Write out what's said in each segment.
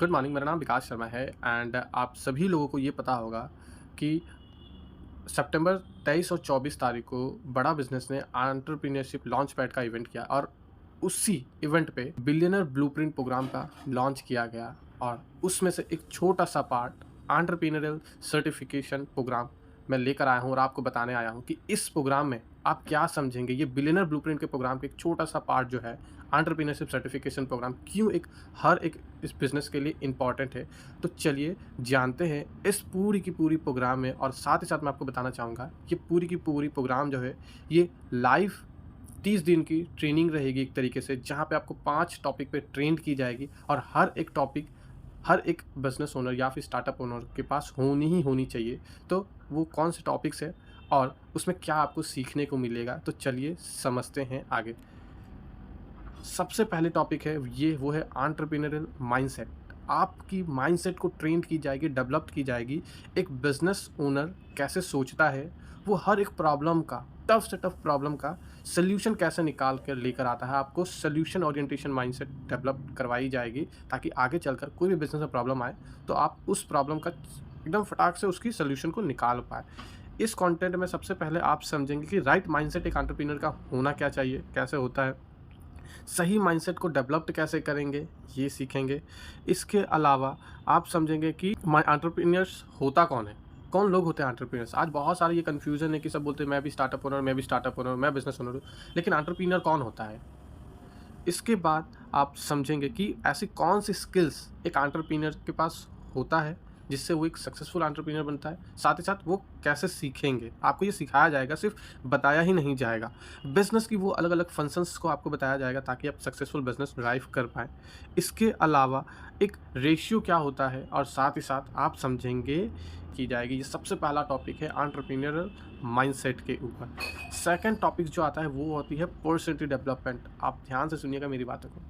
Good morning, मेरा नाम विकास शर्मा है एंड आप सभी लोगों को ये पता होगा कि सितंबर 23 और 24 तारीख को बड़ा बिजनेस ने एंटरप्रेन्योरशिप लॉन्च पैड का इवेंट किया और उसी इवेंट पे बिलियनर ब्लूप्रिंट प्रोग्राम का लॉन्च किया गया और उसमें से एक छोटा सा पार्ट एंटरप्रेन्योरियल सर्टिफिकेशन प्रोग्राम मैं लेकर आया हूँ और आपको बताने आया हूँ कि इस प्रोग्राम में आप क्या समझेंगे। ये बिलियनर ब्लूप्रिंट के प्रोग्राम के एक छोटा सा पार्ट जो है एंटरप्रेन्योरशिप सर्टिफिकेशन प्रोग्राम क्यों एक हर एक इस बिज़नेस के लिए इम्पॉर्टेंट है। तो चलिए जानते हैं इस पूरी की पूरी प्रोग्राम में, और साथ ही साथ मैं आपको बताना चाहूँगा ये पूरी की पूरी प्रोग्राम जो है ये लाइव 30 दिन की ट्रेनिंग रहेगी एक तरीके से, जहाँ पे आपको 5 टॉपिक पे ट्रेंड की जाएगी और हर एक टॉपिक हर एक बिज़नेस ओनर या फिर स्टार्टअप ओनर के पास होनी ही होनी चाहिए। तो वो कौन से टॉपिक्स है और उसमें क्या आपको सीखने को मिलेगा, तो चलिए समझते हैं आगे। सबसे पहले टॉपिक है वो है एंटरप्रेन्योरियल माइंडसेट। आपकी माइंडसेट को ट्रेन की जाएगी, डेवलप की जाएगी। एक बिजनेस ओनर कैसे सोचता है, वो हर एक प्रॉब्लम का, टफ से टफ प्रॉब्लम का सल्यूशन कैसे निकाल कर लेकर आता है। आपको सल्यूशन ओरिएंटेशन माइंडसेट डेवलप करवाई जाएगी ताकि आगे चलकर कोई भी बिजनेस में प्रॉब्लम आए तो आप उस प्रॉब्लम का एकदम फटाक से उसकी सल्यूशन को निकाल पाए। इस कंटेंट में सबसे पहले आप समझेंगे कि राइट माइंडसेट एक एंटरप्रेन्योर का होना क्या चाहिए, कैसे होता है, सही माइंडसेट को डेवलप कैसे करेंगे, ये सीखेंगे। इसके अलावा आप समझेंगे कि एंटरप्रेन्योर्स होता कौन है, कौन लोग होते हैं एंटरप्रेन्योर्स। आज बहुत सारे ये कन्फ्यूजन है कि सब बोलते हैं मैं भी स्टार्टअप ओनर, मैं भी स्टार्टअप ओनर, मैं बिजनेस ओनर हूँ, लेकिन एंटरप्रेन्योर कौन होता है। इसके बाद आप समझेंगे कि ऐसी कौन सी स्किल्स एक एंटरप्रेन्योर के पास होता है जिससे वो एक सक्सेसफुल एंटरप्रेन्योर बनता है। साथ ही साथ वो कैसे सीखेंगे, आपको ये सिखाया जाएगा, सिर्फ बताया ही नहीं जाएगा। बिजनेस की वो अलग अलग फंक्शंस को आपको बताया जाएगा ताकि आप सक्सेसफुल बिजनेस ड्राइव कर पाएँ। इसके अलावा एक रेशियो क्या होता है और साथ ही साथ आप समझेंगे की जाएगी। ये सबसे पहला टॉपिक है एंटरप्रेन्योरियल माइंडसेट के ऊपर। सेकंड टॉपिक जो आता है वो होती है पर्सनैलिटी डेवलपमेंट। आप ध्यान से सुनिएगा मेरी बातों को।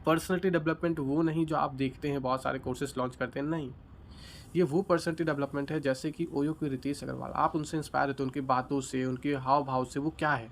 पर्सनैलिटी डेवलपमेंट वो नहीं जो आप देखते हैं बहुत सारे कोर्सेज लॉन्च करते हैं, नहीं। ये वो पर्सनैलिटी डेवलपमेंट है जैसे कि ओयो की रितेश अग्रवाल, आप उनसे इंस्पायर होते हैं, उनकी बातों से, उनके हाव भाव से। वो क्या है,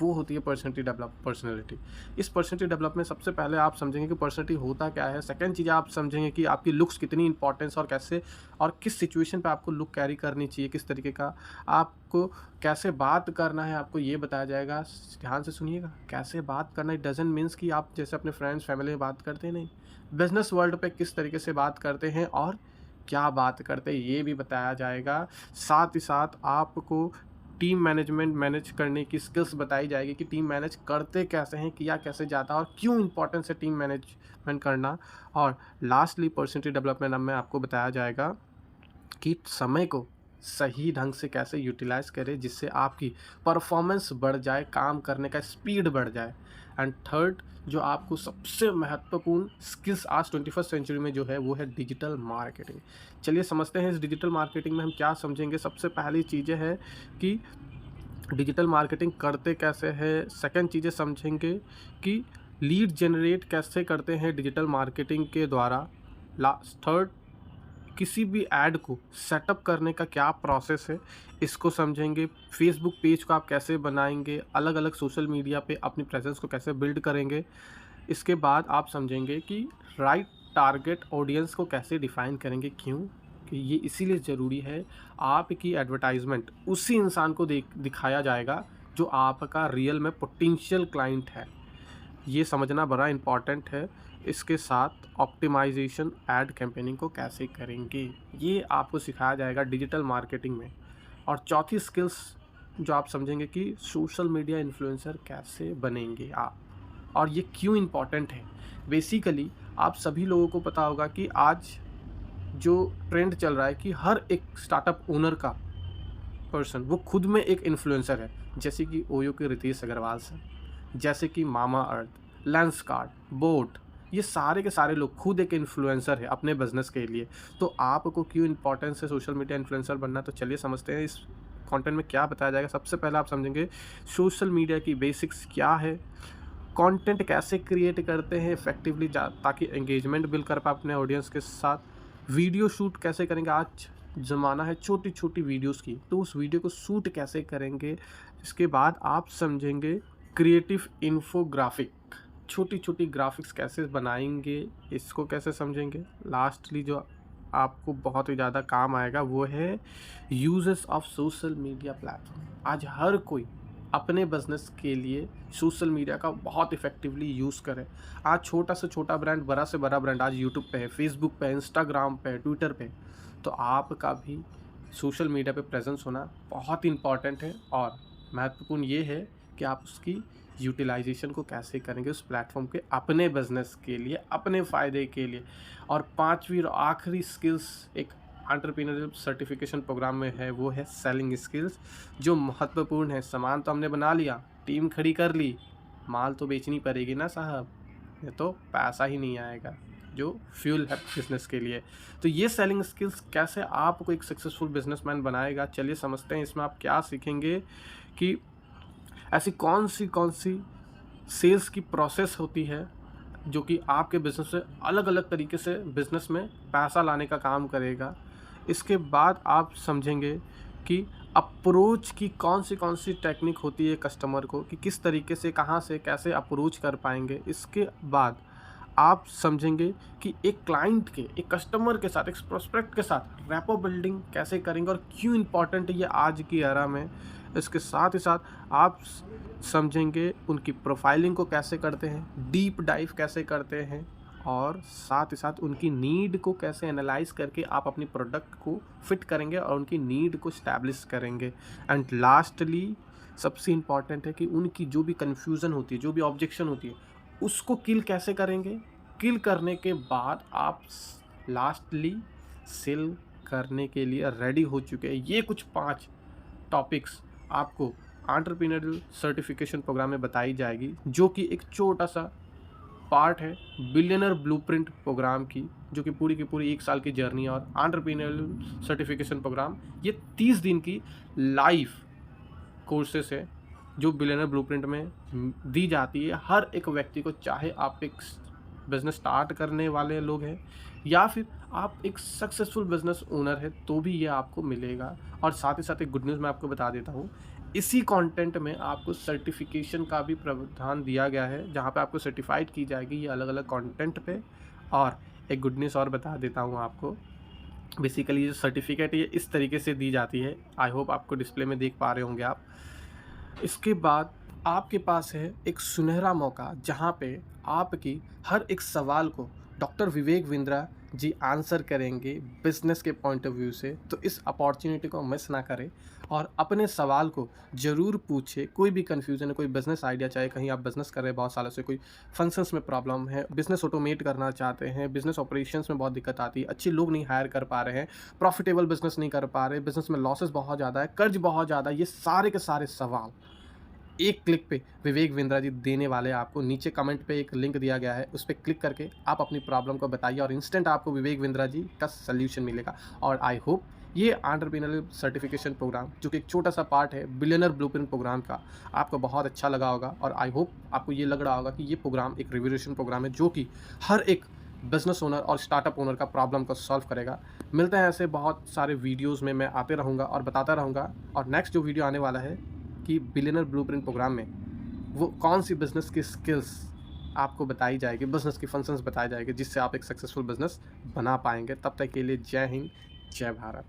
वो होती है पर्सनैलिटी। इस पर्सनैलिटी डेवलप में सबसे पहले आप समझेंगे कि पर्सनैलिटी होता क्या है। सेकंड चीज़ आप समझेंगे कि आपकी लुक्स कितनी इंपॉर्टेंस और कैसे और किस सिचुएशन पे आपको लुक कैरी करनी चाहिए, किस तरीके का आपको कैसे बात करना है, आपको ये बताया जाएगा। ध्यान से सुनिएगा, कैसे बात करना। इट डजंट मीन्स कि आप जैसे अपने फ्रेंड्स फैमिली में बात करते हैं, नहीं। बिजनेस वर्ल्ड पे किस तरीके से बात करते हैं और क्या बात करते हैं ये भी बताया जाएगा। साथ ही साथ आपको टीम मैनेजमेंट मैनेज करने की स्किल्स बताई जाएगी कि टीम मैनेज करते कैसे हैं, किया कैसे जाता है और क्यों इंपॉर्टेंस है टीम मैनेजमेंट करना। और लास्टली पर्सनैलिटी डेवलपमेंट में आपको बताया जाएगा कि समय को सही ढंग से कैसे यूटिलाइज करें जिससे आपकी परफॉर्मेंस बढ़ जाए, काम करने का स्पीड बढ़ जाए। एंड थर्ड जो आपको सबसे महत्वपूर्ण स्किल्स आज 21st सेंचुरी में जो है वो है डिजिटल मार्केटिंग। चलिए समझते हैं इस डिजिटल मार्केटिंग में हम क्या समझेंगे। सबसे पहली चीज़ें है कि डिजिटल मार्केटिंग करते कैसे हैं। सेकंड चीज़ें समझेंगे कि लीड जनरेट कैसे करते हैं डिजिटल मार्केटिंग के द्वारा। लास्ट थर्ड किसी भी ऐड को सेटअप करने का क्या प्रोसेस है, इसको समझेंगे। फेसबुक पेज को आप कैसे बनाएंगे, अलग अलग सोशल मीडिया पे अपनी प्रेजेंस को कैसे बिल्ड करेंगे। इसके बाद आप समझेंगे कि राइट टारगेट ऑडियंस को कैसे डिफाइन करेंगे, क्यों कि ये इसीलिए ज़रूरी है। आपकी एडवर्टाइजमेंट उसी इंसान को दिखाया जाएगा जो आपका रियल में पोटेंशियल क्लाइंट है। ये समझना बड़ा इम्पॉर्टेंट है। इसके साथ ऑप्टिमाइजेशन एड कैंपेनिंग को कैसे करेंगे ये आपको सिखाया जाएगा डिजिटल मार्केटिंग में। और चौथी स्किल्स जो आप समझेंगे कि सोशल मीडिया इन्फ्लुएंसर कैसे बनेंगे आप, और ये क्यों इम्पॉर्टेंट है। बेसिकली आप सभी लोगों को पता होगा कि आज जो ट्रेंड चल रहा है कि हर एक स्टार्टअप ओनर का पर्सन वो खुद में एक इन्फ्लुएंसर है। जैसे कि ओयो के रितेश अग्रवाल सर, जैसे कि मामा अर्थ, लेंसकार्ट, बोट, ये सारे के सारे लोग खुद एक इन्फ्लुएंसर है अपने बिजनेस के लिए। तो आपको क्यों इंपॉर्टेंस है सोशल मीडिया इन्फ्लुएंसर बनना, तो चलिए समझते हैं इस कंटेंट में क्या बताया जाएगा। सबसे पहले आप समझेंगे सोशल मीडिया की बेसिक्स क्या है, कंटेंट कैसे क्रिएट करते हैं इफेक्टिवली ताकि एंगेजमेंट बिल्ड कर पाए अपने ऑडियंस के साथ। वीडियो शूट कैसे करेंगे, आज ज़माना है छोटी छोटी वीडियोस की, तो उस वीडियो को शूट कैसे करेंगे। इसके बाद आप समझेंगे क्रिएटिव इन्फोग्राफिक, छोटी-छोटी ग्राफ़िक्स कैसे बनाएँगे, इसको कैसे समझेंगे। लास्टली जो आपको बहुत ही ज़्यादा काम आएगा वो है uses of social media platform. आज हर कोई अपने बिज़नेस के लिए सोशल मीडिया का बहुत इफ़ेक्टिवली यूज़ करे। आज छोटा से छोटा ब्रांड, बड़ा से बड़ा ब्रांड आज यूट्यूब पे है, फ़ेसबुक पे है, इंस्टाग्राम पे है, ट्विटर पे है। तो आपका भी सोशल मीडिया पे प्रेज़ेंस होना बहुत इम्पॉर्टेंट है और महत्वपूर्ण ये है कि आप उसकी यूटिलाइज़ेशन को कैसे करेंगे उस प्लेटफ़ॉर्म के अपने बिज़नेस के लिए, अपने फ़ायदे के लिए। और 5वीं और आखिरी स्किल्स एक एंटरप्रेन्योरशिप सर्टिफिकेशन प्रोग्राम में है, वो है सेलिंग स्किल्स, जो महत्वपूर्ण है। सामान तो हमने बना लिया, टीम खड़ी कर ली, माल तो बेचनी पड़ेगी ना साहब, ये तो पैसा ही नहीं आएगा जो फ्यूल है बिज़नेस के लिए। तो ये सेलिंग स्किल्स कैसे आपको एक सक्सेसफुल बिज़नेसमैन बनाएगा, चलिए समझते हैं। इसमें आप क्या सीखेंगे कि ऐसी कौन सी सेल्स की प्रोसेस होती है जो कि आपके बिज़नेस से अलग-अलग तरीके से बिज़नेस में पैसा लाने का काम करेगा। इसके बाद आप समझेंगे कि अप्रोच की कौन सी टेक्निक होती है कस्टमर को, कि किस तरीके से, कहाँ से, कैसे अप्रोच कर पाएँगे। इसके बाद आप समझेंगे कि एक क्लाइंट के, एक कस्टमर के साथ, एक प्रोस्पेक्ट के साथ रैपो बिल्डिंग कैसे करेंगे और क्यों इम्पॉर्टेंट है ये आज की एरा में। इसके साथ ही साथ आप समझेंगे उनकी प्रोफाइलिंग को कैसे करते हैं, डीप डाइव कैसे करते हैं और साथ ही साथ उनकी नीड को कैसे एनालाइज़ करके आप अपनी प्रोडक्ट को फिट करेंगे और उनकी नीड को एस्टैब्लिश करेंगे। एंड लास्टली सबसे इम्पॉर्टेंट है कि उनकी जो भी कन्फ्यूज़न होती है, जो भी ऑब्जेक्शन होती है, उसको किल कैसे करेंगे। किल करने के बाद आप लास्टली सेल करने के लिए रेडी हो चुके हैं। ये कुछ 5 टॉपिक्स आपको एंटरप्रेन्योरियल सर्टिफिकेशन प्रोग्राम में बताई जाएगी, जो कि एक छोटा-सा पार्ट है बिलियनर ब्लूप्रिंट प्रोग्राम की, जो कि पूरी की पूरी 1 साल की जर्नी है। और एंटरप्रेन्योरियल सर्टिफिकेशन प्रोग्राम ये 30 दिन की लाइव कोर्सेस है जो बिलियनर ब्लूप्रिंट में दी जाती है हर एक व्यक्ति को, चाहे आप एक बिज़नेस स्टार्ट करने वाले लोग हैं या फिर आप एक सक्सेसफुल बिज़नेस ओनर है, तो भी ये आपको मिलेगा। और साथ ही साथ एक गुड न्यूज़ मैं आपको बता देता हूँ, इसी कंटेंट में आपको सर्टिफिकेशन का भी प्रावधान दिया गया है, जहाँ पे आपको सर्टिफाइड की जाएगी ये अलग-अलग कंटेंट पे। और एक गुड न्यूज़ और बता देता हूँ आपको, बेसिकली ये जो सर्टिफिकेट है ये इस तरीके से दी जाती है, आई होप आपको डिस्प्ले में देख पा रहे होंगे आप। इसके बाद आपके पास है एक सुनहरा मौका, जहाँ पे आपकी हर एक सवाल को डॉक्टर विवेक बिंद्रा जी आंसर करेंगे बिज़नेस के पॉइंट ऑफ व्यू से। तो इस अपॉर्चुनिटी को मिस ना करें और अपने सवाल को ज़रूर पूछे। कोई भी कन्फ्यूज़न है, कोई बिज़नेस आइडिया, चाहे कहीं आप बिज़नेस कर रहे हैं बहुत सालों से, कोई फंक्शंस में प्रॉब्लम है, बिज़नेस ऑटोमेट करना चाहते हैं, बिज़नेस ऑपरेशंस में बहुत दिक्कत आती है, अच्छे लोग नहीं हायर कर पा रहे हैं, प्रॉफिटेबल बिज़नेस नहीं कर पा रहे, बिज़नेस में लॉसेस बहुत ज़्यादा है, कर्ज बहुत ज़्यादा है, ये सारे के सारे सवाल एक क्लिक पे विवेक बिंद्रा जी देने वाले हैं आपको। नीचे कमेंट पे एक लिंक दिया गया है, उस पे क्लिक करके आप अपनी प्रॉब्लम को बताइए और इंस्टेंट आपको विवेक बिंद्रा जी का सॉल्यूशन मिलेगा। और आई होप ये एंटरप्रेन्योरियल सर्टिफिकेशन प्रोग्राम, जो कि एक छोटा सा पार्ट है बिलियनर ब्लूप्रिंट प्रोग्राम का, आपको बहुत अच्छा लगा होगा। और आई होप आपको ये लग रहा होगा कि ये प्रोग्राम एक रिवोल्यूशन प्रोग्राम है, जो कि हर एक बिजनेस ओनर और स्टार्टअप ओनर का प्रॉब्लम को सॉल्व करेगा। मिलते हैं ऐसे बहुत सारे वीडियोज़ में, मैं आते रहूँगा और बताता रहूँगा। और नेक्स्ट जो वीडियो आने वाला है कि बिलियनर ब्लूप्रिंट प्रोग्राम में वो कौन सी बिज़नेस की स्किल्स आपको बताई जाएगी, बिज़नेस की फंक्शंस बताए जाएंगे, जिससे आप एक सक्सेसफुल बिज़नेस बना पाएंगे। तब तक के लिए जय हिंद, जय भारत।